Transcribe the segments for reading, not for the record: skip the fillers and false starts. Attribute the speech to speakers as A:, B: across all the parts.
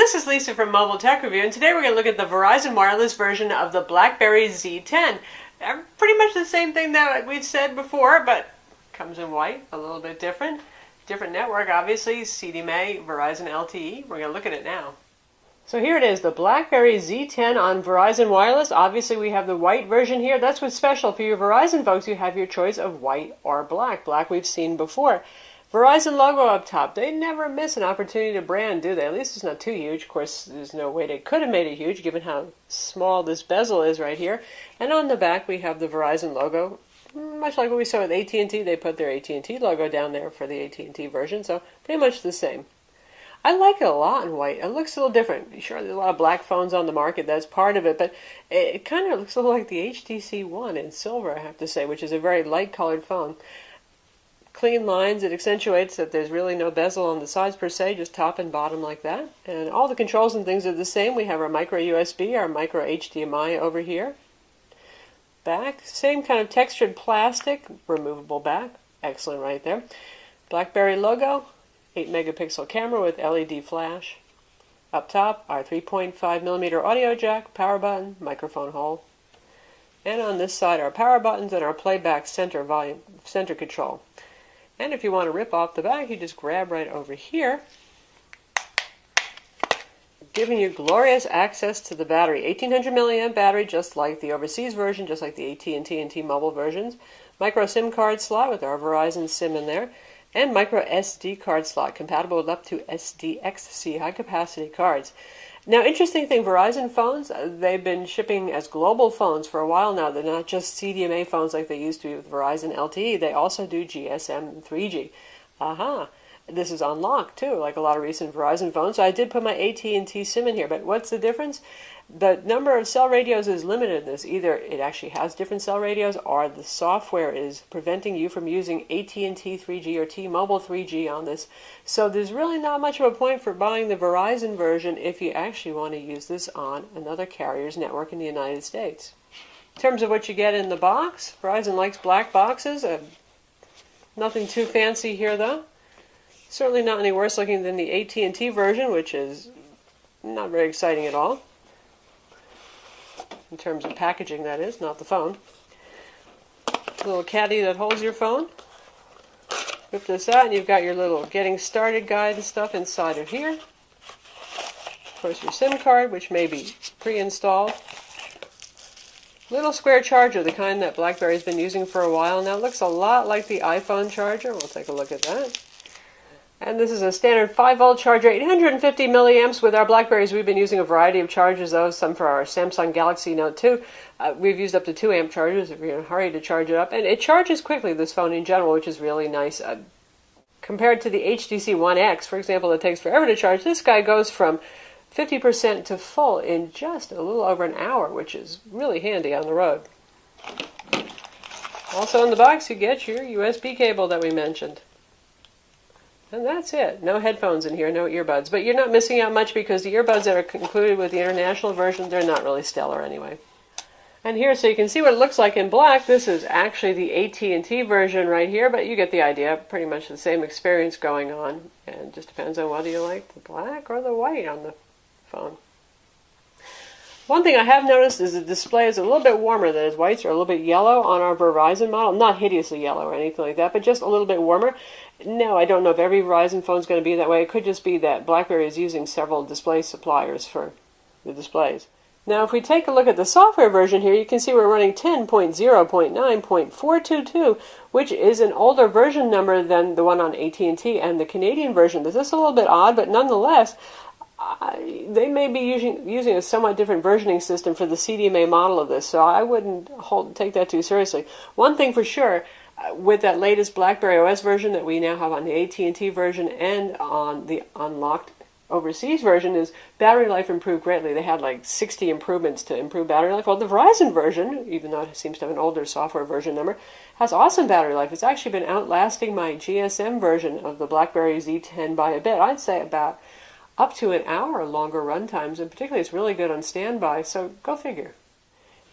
A: this is Lisa from Mobile Tech Review, and today we're going to look at the Verizon wireless version of the BlackBerry Z10. Pretty much the same thing that we've said before, but comes in white, a little bit different. Different network, obviously, CDMA, Verizon LTE. We're going to look at it now. So here it is, the BlackBerry Z10 on Verizon Wireless. Obviously, we have the white version here. That's what's special for your Verizon folks. You have your choice of white or black. Black we've seen before. Verizon logo up top. They never miss an opportunity to brand, do they? At least it's not too huge. Of course, there's no way they could have made it huge given how small this bezel is right here. And on the back, we have the Verizon logo. Much like what we saw with AT&T, they put their AT&T logo down there for the AT&T version, so pretty much the same. I like it a lot in white. It looks a little different. Sure, there's a lot of black phones on the market. That's part of it, but it kind of looks a little like the HTC One in silver, I have to say, which is a very light-colored phone. Clean lines, it accentuates that there's really no bezel on the sides per se, just top and bottom like that. And all the controls and things are the same. We have our micro USB, our micro HDMI over here. Back, same kind of textured plastic, removable back. Excellent right there. BlackBerry logo, 8 megapixel camera with LED flash. Up top, our 3.5mm audio jack, power button, microphone hole. And on this side, our power buttons and our playback center control. And if you want to rip off the back, you just grab right over here, giving you glorious access to the battery. 1800 milliamp battery, just like the overseas version, just like the AT&T and T-Mobile versions. Micro SIM card slot with our Verizon SIM in there. And micro SD card slot, compatible with up to SDXC high-capacity cards. Now, interesting thing, Verizon phones, they've been shipping as global phones for a while now. They're not just CDMA phones like they used to be with Verizon LTE. They also do GSM and 3G. Aha! This is unlocked, too, like a lot of recent Verizon phones. So I did put my AT&T SIM in here, but what's the difference? The number of cell radios is limited in this. Either it actually has different cell radios, or the software is preventing you from using AT&T 3G or T-Mobile 3G on this. So there's really not much of a point for buying the Verizon version if you actually want to use this on another carrier's network in the United States. In terms of what you get in the box, Verizon likes black boxes. Nothing too fancy here, though. Certainly not any worse looking than the AT&T version, which is not very exciting at all. In terms of packaging, that is, not the phone. Little caddy that holds your phone. Rip this out, and you've got your little getting started guide and stuff inside of here. Of course, your SIM card, which may be pre-installed. Little square charger, the kind that BlackBerry's been using for a while now. It looks a lot like the iPhone charger. We'll take a look at that. And this is a standard 5-volt charger, 850 milliamps. With our BlackBerries, we've been using a variety of chargers, though, some for our Samsung Galaxy Note 2. We've used up to 2 amp chargers if you're in a hurry to charge it up. And it charges quickly, this phone in general, which is really nice. Compared to the HTC One X, for example, that takes forever to charge, this guy goes from 50% to full in just a little over an hour, which is really handy on the road. Also in the box, you get your USB cable that we mentioned. And that's it. No headphones in here, no earbuds. But you're not missing out much because the earbuds that are included with the international version, they're not really stellar anyway. And here, so you can see what it looks like in black, this is actually the AT&T version right here, but you get the idea. Pretty much the same experience going on. And it just depends on whether you like the black or the white on the phone. One thing I have noticed is the display is a little bit warmer than its whites are a little bit yellow on our Verizon model. Not hideously yellow or anything like that, but just a little bit warmer. No, I don't know if every Verizon phone is going to be that way. It could just be that BlackBerry is using several display suppliers for the displays. Now, if we take a look at the software version here, you can see we're running 10.0.9.422, which is an older version number than the one on AT&T and the Canadian version. This is a little bit odd, but nonetheless, they may be using a somewhat different versioning system for the CDMA model of this, so I wouldn't take that too seriously. One thing for sure, with that latest BlackBerry OS version that we now have on the AT&T version and on the unlocked overseas version, is battery life improved greatly. They had like 60 improvements to improve battery life. Well, the Verizon version, even though it seems to have an older software version number, has awesome battery life. It's actually been outlasting my GSM version of the BlackBerry Z10 by a bit. I'd say about up to an hour longer run times, and particularly it's really good on standby, so go figure.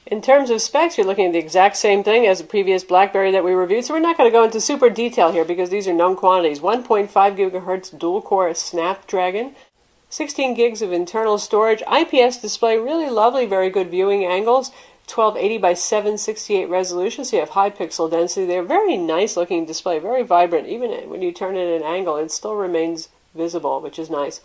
A: In terms of specs, you're looking at the exact same thing as the previous BlackBerry that we reviewed, so we're not going to go into super detail here because these are known quantities. 1.5 gigahertz dual-core Snapdragon, 16 gigs of internal storage, IPS display, really lovely, very good viewing angles, 1280 by 768 resolution, so you have high pixel density there. Very nice looking display, very vibrant. Even when you turn it at an angle, it still remains visible, which is nice.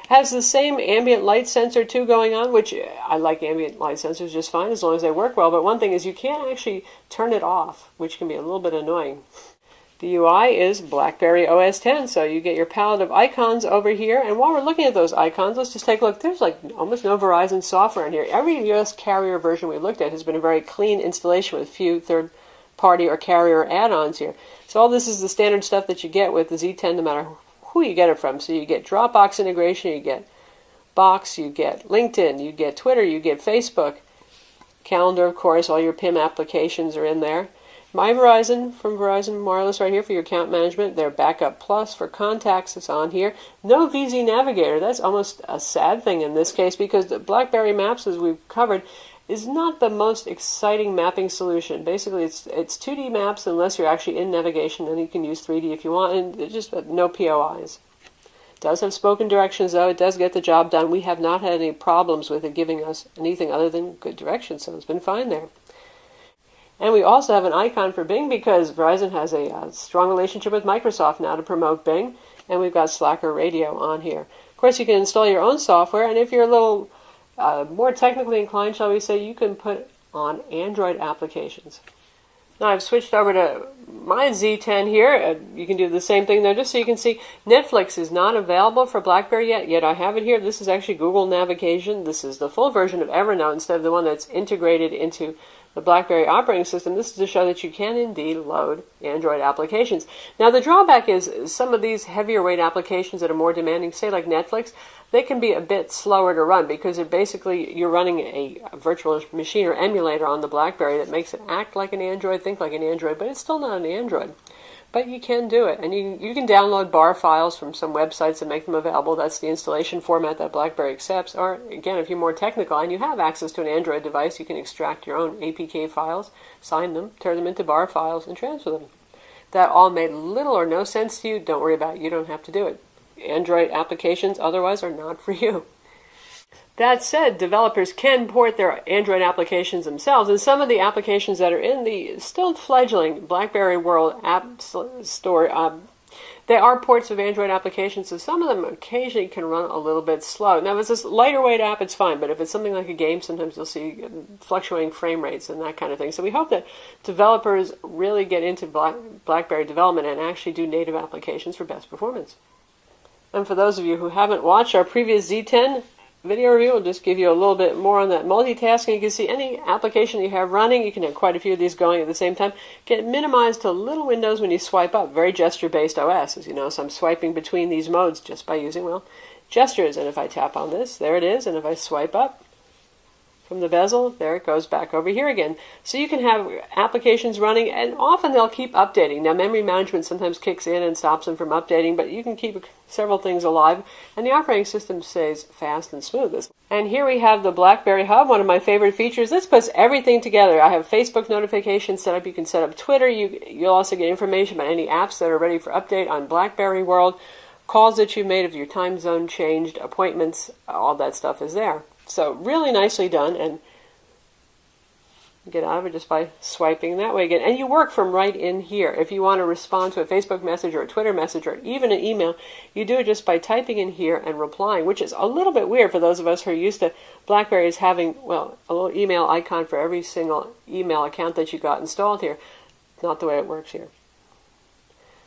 A: Has the same ambient light sensor too going on, which I like ambient light sensors just fine as long as they work well, but one thing is you can't actually turn it off, which can be a little bit annoying. The UI is BlackBerry OS 10, so you get your palette of icons over here, and while we're looking at those icons, let's just take a look. There's like almost no Verizon software in here. Every US carrier version we've looked at has been a very clean installation with few third-party or carrier add-ons here. So all this is the standard stuff that you get with the Z10 no matter who you get it from. So you get Dropbox integration, you get Box, you get LinkedIn, you get Twitter, you get Facebook, Calendar, of course, all your PIM applications are in there. My Verizon from Verizon Wireless right here for your account management. Their Backup Plus for contacts is on here. No VZ Navigator. That's almost a sad thing in this case because the BlackBerry Maps, as we've covered, is not the most exciting mapping solution. Basically, it's 2D maps unless you're actually in navigation, then you can use 3D if you want, and it's just no POIs. It does have spoken directions, though. It does get the job done. We have not had any problems with it giving us anything other than good directions, so it's been fine there. And we also have an icon for Bing because Verizon has a strong relationship with Microsoft now to promote Bing, and we've got Slacker Radio on here. Of course, you can install your own software, and if you're a little more technically inclined, shall we say, you can put on Android applications. Now I've switched over to my Z10 here. You can do the same thing there just so you can see. Netflix is not available for BlackBerry yet I have it here. This is actually Google Navigation. This is the full version of Evernote instead of the one that's integrated into the BlackBerry operating system. This is to show that you can indeed load Android applications. Now the drawback is some of these heavier weight applications that are more demanding, say like Netflix, they can be a bit slower to run because you're running a virtual machine or emulator on the BlackBerry that makes it act like an Android, think like an Android, but it's still not an Android. But you can do it, and you can download bar files from some websites and make them available. That's the installation format that BlackBerry accepts. Or, again, if you're more technical and you have access to an Android device, you can extract your own APK files, sign them, turn them into bar files, and transfer them. That all made little or no sense to you, don't worry about it. You don't have to do it. Android applications otherwise are not for you. That said, developers can port their Android applications themselves, and some of the applications that are in the still fledgling BlackBerry World App Store, they are ports of Android applications, so some of them occasionally can run a little bit slow. Now, if it's this lighter weight app, it's fine, but if it's something like a game, sometimes you'll see fluctuating frame rates and that kind of thing. So we hope that developers really get into BlackBerry development and actually do native applications for best performance. And for those of you who haven't watched our previous Z10 video review, will just give you a little bit more on that multitasking. You can see any application you have running, you can have quite a few of these going at the same time. Get minimized to little windows when you swipe up. Very gesture-based OS, as you know, so I'm swiping between these modes just by using, gestures. And if I tap on this, there it is. And if I swipe up from the bezel, there it goes back over here again. So you can have applications running, and often they'll keep updating. Now, memory management sometimes kicks in and stops them from updating, but you can keep several things alive, and the operating system stays fast and smooth. And here we have the BlackBerry Hub, one of my favorite features. This puts everything together. I have Facebook notifications set up. You can set up Twitter. You'll also get information about any apps that are ready for update on BlackBerry World, calls that you made if your time zone changed, appointments, all that stuff is there. So really nicely done, and get out of it just by swiping that way again. And you work from right in here. If you want to respond to a Facebook message or a Twitter message or even an email, you do it just by typing in here and replying, which is a little bit weird for those of us who are used to BlackBerry's having, a little email icon for every single email account that you got installed here. Not the way it works here.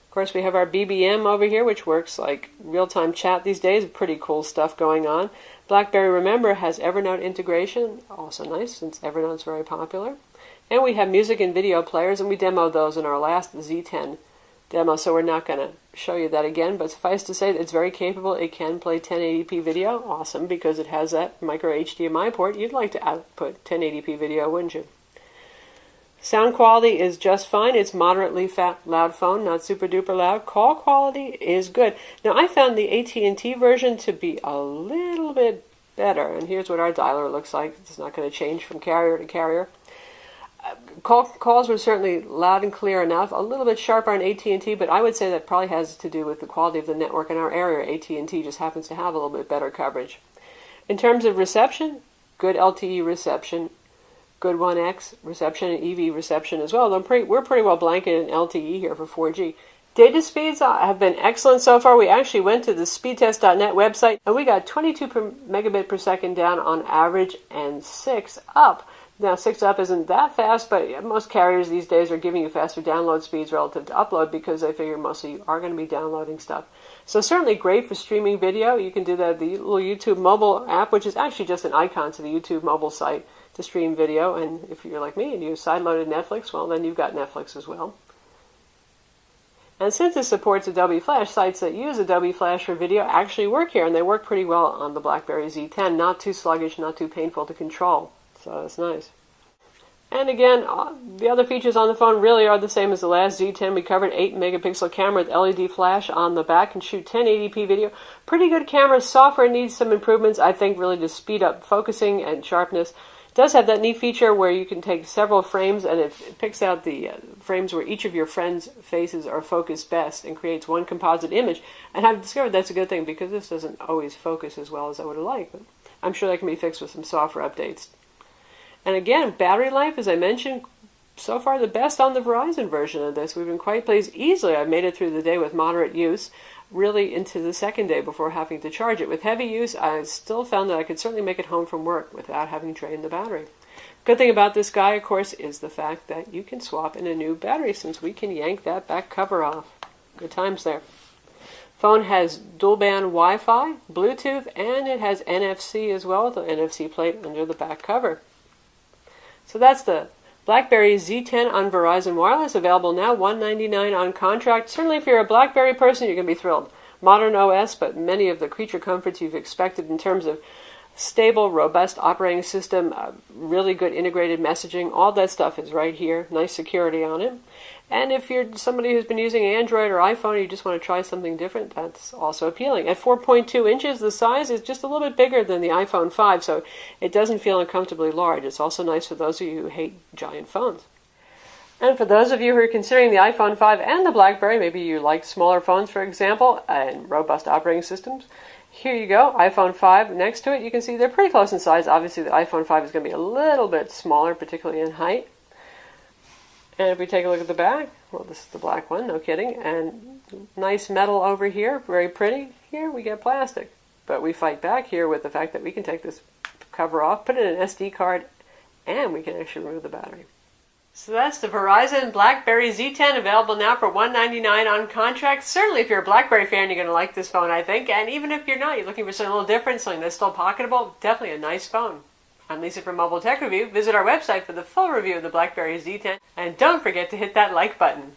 A: Of course, we have our BBM over here, which works like real-time chat these days. Pretty cool stuff going on. BlackBerry, remember, has Evernote integration. Also nice, since Evernote's very popular. And we have music and video players, and we demoed those in our last Z10 demo, so we're not going to show you that again. But suffice to say that it's very capable. It can play 1080p video. Awesome, because it has that micro HDMI port. You'd like to output 1080p video, wouldn't you? Sound quality is just fine. It's moderately loud phone, not super duper loud. Call quality is good. Now I found the AT&T version to be a little bit better, and here's what our dialer looks like. It's not going to change from carrier to carrier. Calls were certainly loud and clear enough. A little bit sharper on AT&T, but I would say that probably has to do with the quality of the network in our area. AT&T just happens to have a little bit better coverage. In terms of reception, good LTE reception, good 1X reception, and EV reception as well. We're pretty well blanketed in LTE here for 4G. Data speeds have been excellent so far. We actually went to the speedtest.net website and we got 22 megabit per second down on average and 6 up. Now 6 up isn't that fast, but most carriers these days are giving you faster download speeds relative to upload because they figure mostly you are going to be downloading stuff. So certainly great for streaming video. You can do that with the little YouTube mobile app, which is actually just an icon to the YouTube mobile site to stream video. And if you're like me and you sideloaded Netflix, well then you've got Netflix as well. And since it supports Adobe Flash, sites that use Adobe Flash for video actually work here, and they work pretty well on the BlackBerry Z10. Not too sluggish, not too painful to control. So that's nice. And again, the other features on the phone really are the same as the last Z10. We covered 8 megapixel camera with LED flash on the back and shoot 1080p video. Pretty good camera. Software needs some improvements, I think, really to speed up focusing and sharpness. It does have that neat feature where you can take several frames and it picks out the frames where each of your friends' faces are focused best and creates one composite image. And I've discovered that's a good thing because this doesn't always focus as well as I would have liked. But I'm sure that can be fixed with some software updates. And again, battery life, as I mentioned, so far the best on the Verizon version of this. We've been quite pleased. Easily, I've made it through the day with moderate use, really into the second day before having to charge it. With heavy use, I still found that I could certainly make it home from work without having drained the battery. Good thing about this guy, of course, is the fact that you can swap in a new battery since we can yank that back cover off. Good times there. Phone has dual band Wi-Fi, Bluetooth, and it has NFC as well, the NFC plate under the back cover. So that's the BlackBerry Z10 on Verizon Wireless, available now, $199 on contract. Certainly if you're a BlackBerry person, you're going to be thrilled. Modern OS, but many of the creature comforts you've expected in terms of stable, robust operating system, really good integrated messaging, all that stuff is right here. Nice security on it. And if you're somebody who's been using Android or iPhone and you just want to try something different, that's also appealing. At 4.2 inches, the size is just a little bit bigger than the iPhone 5, so it doesn't feel uncomfortably large. It's also nice for those of you who hate giant phones. And for those of you who are considering the iPhone 5 and the BlackBerry, maybe you like smaller phones, for example, and robust operating systems, here you go, iPhone 5. Next to it, you can see they're pretty close in size. Obviously, the iPhone 5 is going to be a little bit smaller, particularly in height. And if we take a look at the back, well, this is the black one, no kidding. And nice metal over here, very pretty. Here we get plastic. But we fight back here with the fact that we can take this cover off, put it in an SD card, and we can actually remove the battery. So that's the Verizon BlackBerry Z10, available now for $199 on contract. Certainly if you're a BlackBerry fan, you're going to like this phone, I think. And even if you're not, you're looking for something a little different, something that's still pocketable, definitely a nice phone. I'm Lisa from Mobile Tech Review. Visit our website for the full review of the BlackBerry Z10. And don't forget to hit that like button.